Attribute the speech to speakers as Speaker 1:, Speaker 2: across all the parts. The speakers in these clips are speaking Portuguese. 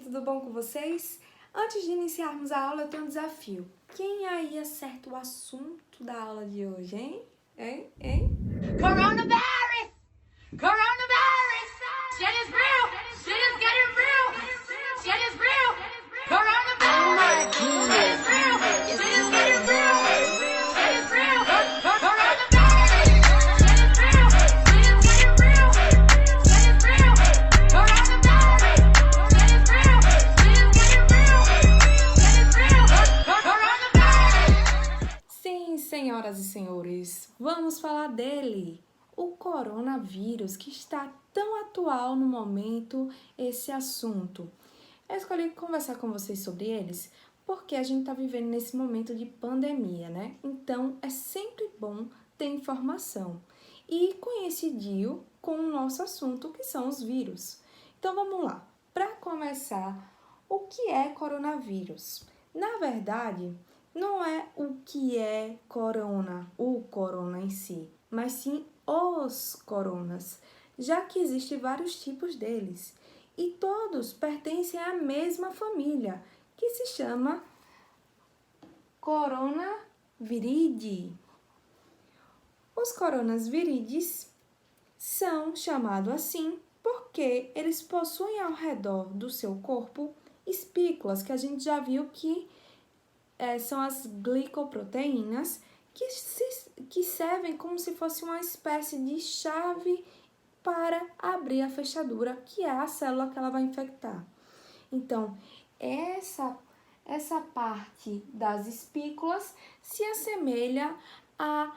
Speaker 1: tudo bom com vocês? Antes de iniciarmos a aula, eu tenho um desafio. Quem aí acerta o assunto da aula de hoje, hein? Hein?
Speaker 2: Coronavirus! Coronavirus! Shit is real! Shit is getting real! Shit is real! Coronavirus! Shit is real! Shit is getting real! Shit is real! Coronavirus! Shit is real! Shit is getting real! Shit is real! Coronavirus! Shit is real! Shit is getting real! Shit is real! Coronavirus!
Speaker 1: Sim, senhoras e senhores, vamos falar dele, o coronavírus, que está tão atual no momento, esse assunto. Eu escolhi conversar com vocês sobre eles porque a gente está vivendo nesse momento de pandemia, né? Então, é sempre bom ter informação e coincidiu com o nosso assunto, que são os vírus. Então, vamos lá. Para começar, o que é coronavírus? Na verdade, não é o que é corona, o corona em si, mas sim os coronas, já que existem vários tipos deles e todos pertencem à mesma família, que se chama Coronaviridae. Os coronaviridae são chamados assim porque eles possuem ao redor do seu corpo espículas, que a gente já viu que são as glicoproteínas, que servem como se fosse uma espécie de chave para abrir a fechadura, que é a célula que ela vai infectar. Então, essa parte das espículas se assemelha a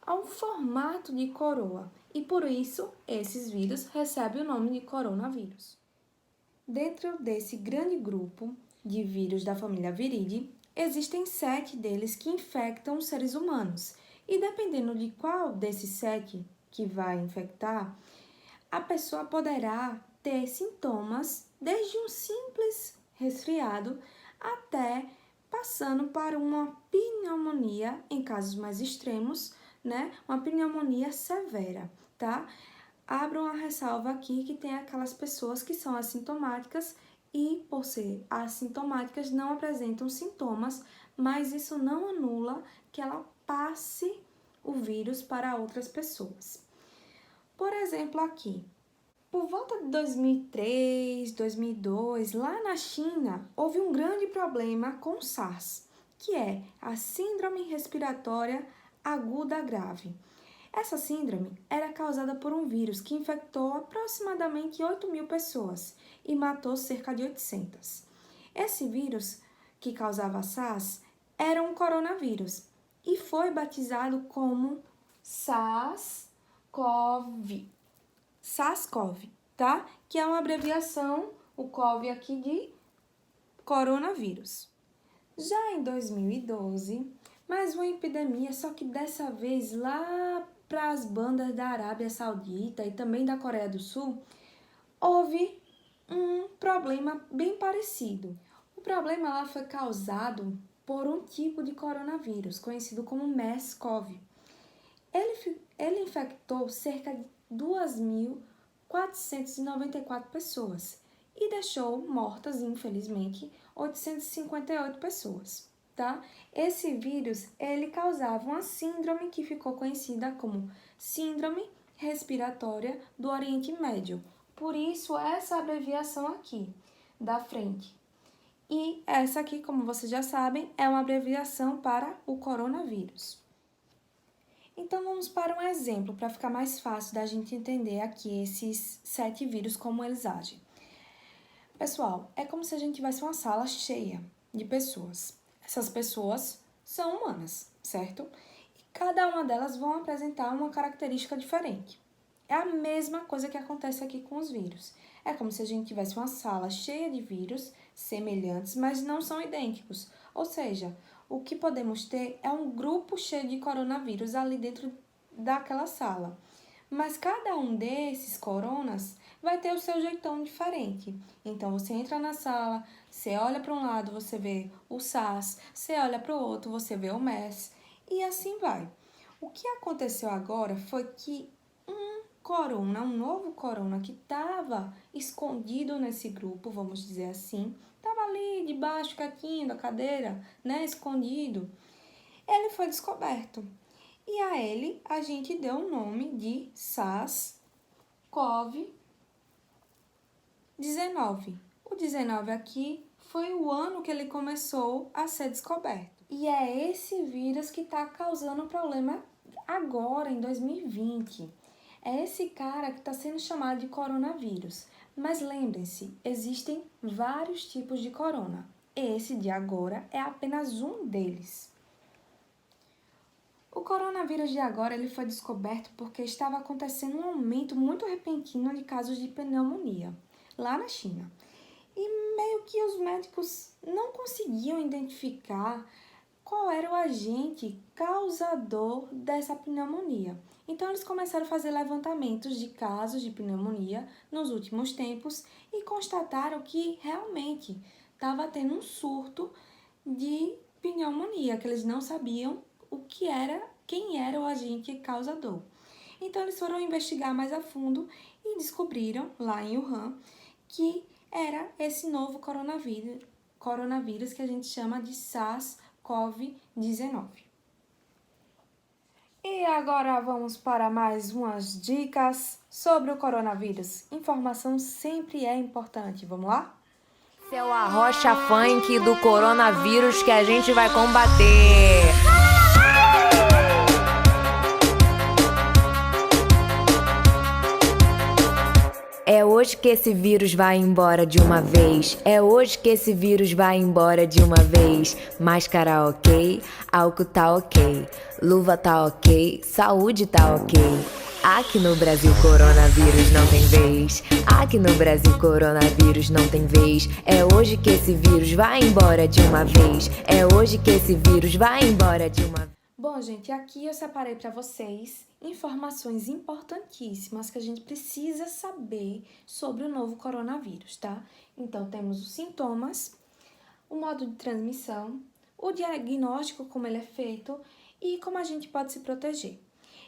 Speaker 1: um formato de coroa, e por isso esses vírus recebem o nome de coronavírus. Dentro desse grande grupo de vírus da família Viridae, existem 7 deles que infectam os seres humanos, e dependendo de qual desses 7 que vai infectar, a pessoa poderá ter sintomas desde um simples resfriado até passando para uma pneumonia, em casos mais extremos, né? Uma pneumonia severa, tá? Abro uma ressalva aqui que tem aquelas pessoas que são assintomáticas e, por ser assintomáticas, não apresentam sintomas, mas isso não anula que ela passe o vírus para outras pessoas. Por exemplo, aqui, por volta de 2003, 2002, lá na China, houve um grande problema com o SARS, que é a Síndrome Respiratória Aguda Grave. Essa síndrome era causada por um vírus que infectou aproximadamente 8.000 pessoas e matou cerca de 800. Esse vírus, que causava SARS, era um coronavírus e foi batizado como SARS-CoV, tá? Que é uma abreviação, o CoV aqui, de coronavírus. Já em 2012, mais uma epidemia, só que dessa vez lá para as bandas da Arábia Saudita e também da Coreia do Sul, houve um problema bem parecido. O problema lá foi causado por um tipo de coronavírus, conhecido como MERS-CoV. Ele infectou cerca de 2.494 pessoas e deixou mortas, infelizmente, 858 pessoas. Tá? Esse vírus, ele causava uma síndrome que ficou conhecida como Síndrome Respiratória do Oriente Médio. Por isso, essa abreviação aqui, da frente. E essa aqui, como vocês já sabem, é uma abreviação para o coronavírus. Então, vamos para um exemplo, para ficar mais fácil da gente entender aqui esses 7 vírus, como eles agem. Pessoal, é como se a gente tivesse uma sala cheia de pessoas. Essas pessoas são humanas, certo? E cada uma delas vão apresentar uma característica diferente. É a mesma coisa que acontece aqui com os vírus. É como se a gente tivesse uma sala cheia de vírus semelhantes, mas não são idênticos. Ou seja, o que podemos ter é um grupo cheio de coronavírus ali dentro daquela sala. Mas cada um desses coronas vai ter o seu jeitão diferente. Então, você entra na sala, você olha para um lado, você vê o SARS, você olha para o outro, você vê o MERS, e assim vai. O que aconteceu agora foi que um corona, um novo corona que estava escondido nesse grupo, vamos dizer assim, estava ali debaixo, quietinho da cadeira, né, escondido, ele foi descoberto. E a ele a gente deu o nome de SARS-CoV-19. O 19 aqui foi o ano que ele começou a ser descoberto. E é esse vírus que está causando problema agora, em 2020. É esse cara que está sendo chamado de coronavírus. Mas lembrem-se, existem vários tipos de corona. Esse de agora é apenas um deles. O coronavírus de agora ele foi descoberto porque estava acontecendo um aumento muito repentino de casos de pneumonia lá na China. E meio que os médicos não conseguiam identificar qual era o agente causador dessa pneumonia. Então, eles começaram a fazer levantamentos de casos de pneumonia nos últimos tempos e constataram que realmente estava tendo um surto de pneumonia, que eles não sabiam quem era o agente causador. Então, eles foram investigar mais a fundo e descobriram, lá em Wuhan, que era esse novo coronavírus que a gente chama de SARS-CoV-19. E agora vamos para mais umas dicas sobre o coronavírus. Informação sempre é importante, vamos lá?
Speaker 3: Esse é o arrocha funk do coronavírus que a gente vai combater. É hoje que esse vírus vai embora de uma vez. É hoje que esse vírus vai embora de uma vez. Máscara ok, álcool tá ok, luva tá ok, saúde tá ok. Aqui no Brasil coronavírus não tem vez. Aqui no Brasil coronavírus não tem vez. É hoje que esse vírus vai embora de uma vez. É hoje que esse vírus vai embora de uma vez.
Speaker 1: Bom, gente, aqui eu separei para vocês informações importantíssimas que a gente precisa saber sobre o novo coronavírus, tá? Então, temos os sintomas, o modo de transmissão, o diagnóstico, como ele é feito e como a gente pode se proteger.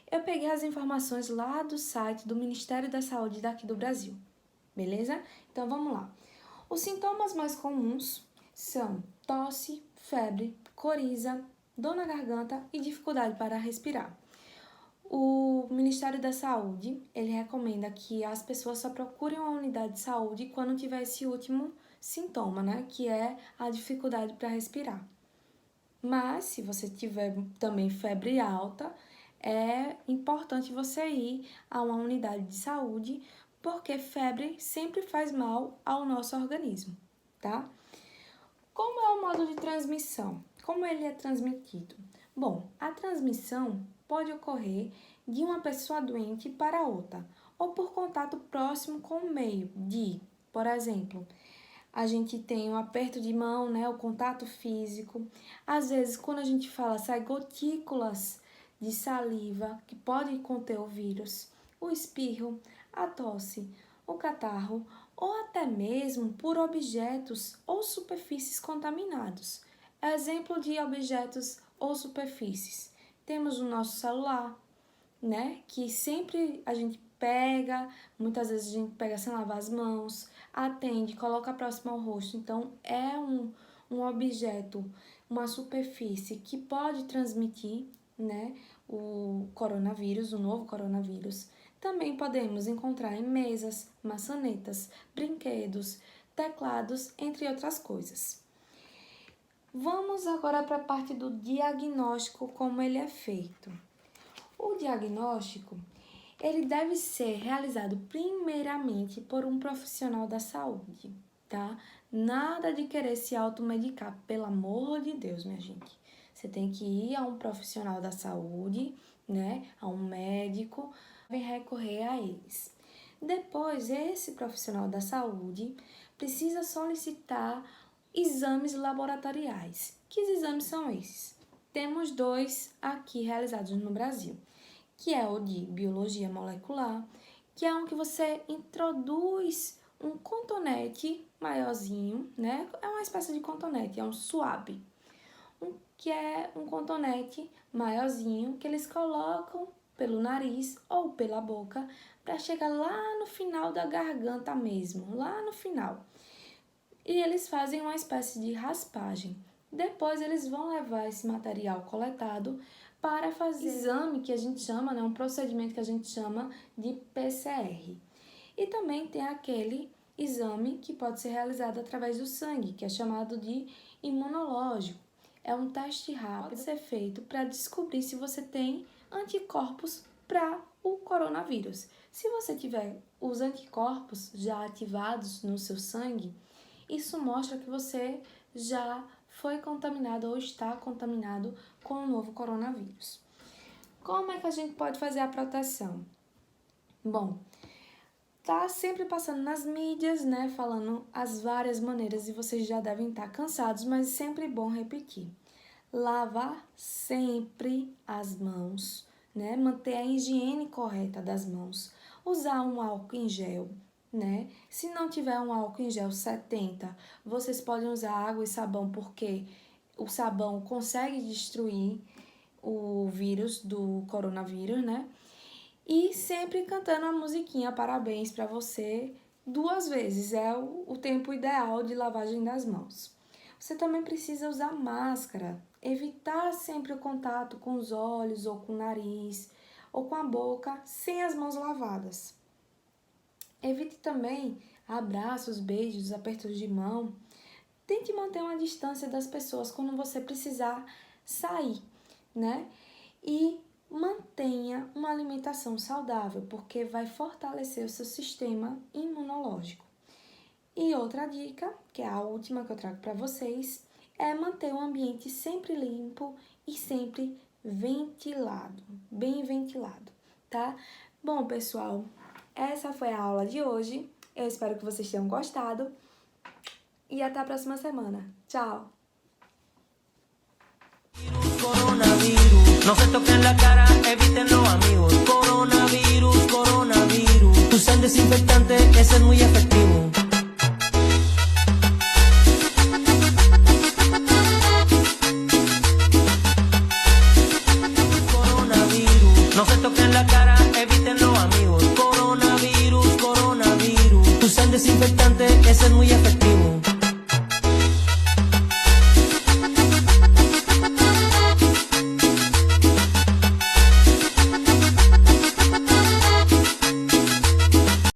Speaker 1: Eu peguei as informações lá do site do Ministério da Saúde daqui do Brasil, beleza? Então, vamos lá. Os sintomas mais comuns são tosse, febre, coriza, dor na garganta e dificuldade para respirar. O Ministério da Saúde, ele recomenda que as pessoas só procurem uma unidade de saúde quando tiver esse último sintoma, né? Que é a dificuldade para respirar. Mas, se você tiver também febre alta, é importante você ir a uma unidade de saúde, porque febre sempre faz mal ao nosso organismo, tá? Como é o modo de transmissão? Como ele é transmitido? Bom, a transmissão pode ocorrer de uma pessoa doente para outra, ou por contato próximo com o meio de, por exemplo, a gente tem um aperto de mão, né, o contato físico. Às vezes, quando a gente fala, sai gotículas de saliva que podem conter o vírus, o espirro, a tosse, o catarro, ou até mesmo por objetos ou superfícies contaminados. Exemplo de objetos ou superfícies. Temos o nosso celular, né? Que sempre a gente pega, muitas vezes a gente pega sem lavar as mãos, atende, coloca próximo ao rosto. Então, é um objeto, uma superfície que pode transmitir, né, o coronavírus, o novo coronavírus. Também podemos encontrar em mesas, maçanetas, brinquedos, teclados, entre outras coisas. Vamos agora para a parte do diagnóstico, como ele é feito. O diagnóstico, ele deve ser realizado primeiramente por um profissional da saúde, tá? Nada de querer se automedicar, pelo amor de Deus, minha gente. Você tem que ir a um profissional da saúde, né? A um médico, vem recorrer a eles. Depois, esse profissional da saúde precisa solicitar exames laboratoriais. Que exames são esses? Temos 2 aqui realizados no Brasil, que é o de biologia molecular, que é um que você introduz um cotonete maiorzinho, né? É uma espécie de cotonete, é um swab, que é um cotonete maiorzinho que eles colocam pelo nariz ou pela boca, para chegar lá no final da garganta mesmo, lá no final. E eles fazem uma espécie de raspagem. Depois eles vão levar esse material coletado para fazer exame que a gente chama, um procedimento que a gente chama de PCR. E também tem aquele exame que pode ser realizado através do sangue, que é chamado de imunológico. É um teste rápido, pode ser feito para descobrir se você tem anticorpos para o coronavírus. Se você tiver os anticorpos já ativados no seu sangue, isso mostra que você já foi contaminado ou está contaminado com o novo coronavírus. Como é que a gente pode fazer a proteção? Bom, tá sempre passando nas mídias, falando as várias maneiras e vocês já devem estar cansados, mas é sempre bom repetir. Lavar sempre as mãos, manter a higiene correta das mãos. Usar um álcool em gel, Se não tiver um álcool em gel 70, vocês podem usar água e sabão, porque o sabão consegue destruir o vírus do coronavírus, E sempre cantando a musiquinha parabéns para você 2 vezes, é o tempo ideal de lavagem das mãos. Você também precisa usar máscara, evitar sempre o contato com os olhos ou com o nariz ou com a boca sem as mãos lavadas. Evite também abraços, beijos, apertos de mão. Tente manter uma distância das pessoas quando você precisar sair, E mantenha uma alimentação saudável, porque vai fortalecer o seu sistema imunológico. E outra dica, que é a última que eu trago para vocês, é manter o ambiente sempre limpo e sempre ventilado, bem ventilado, tá? Bom, pessoal, essa foi a aula de hoje. Eu espero que vocês tenham gostado e até a próxima semana. Tchau!
Speaker 4: Coronavirus, no se toquen la cara, evítenlo amigos. Coronavirus, coronavirus, usen desinfectante, ese es muy efectivo.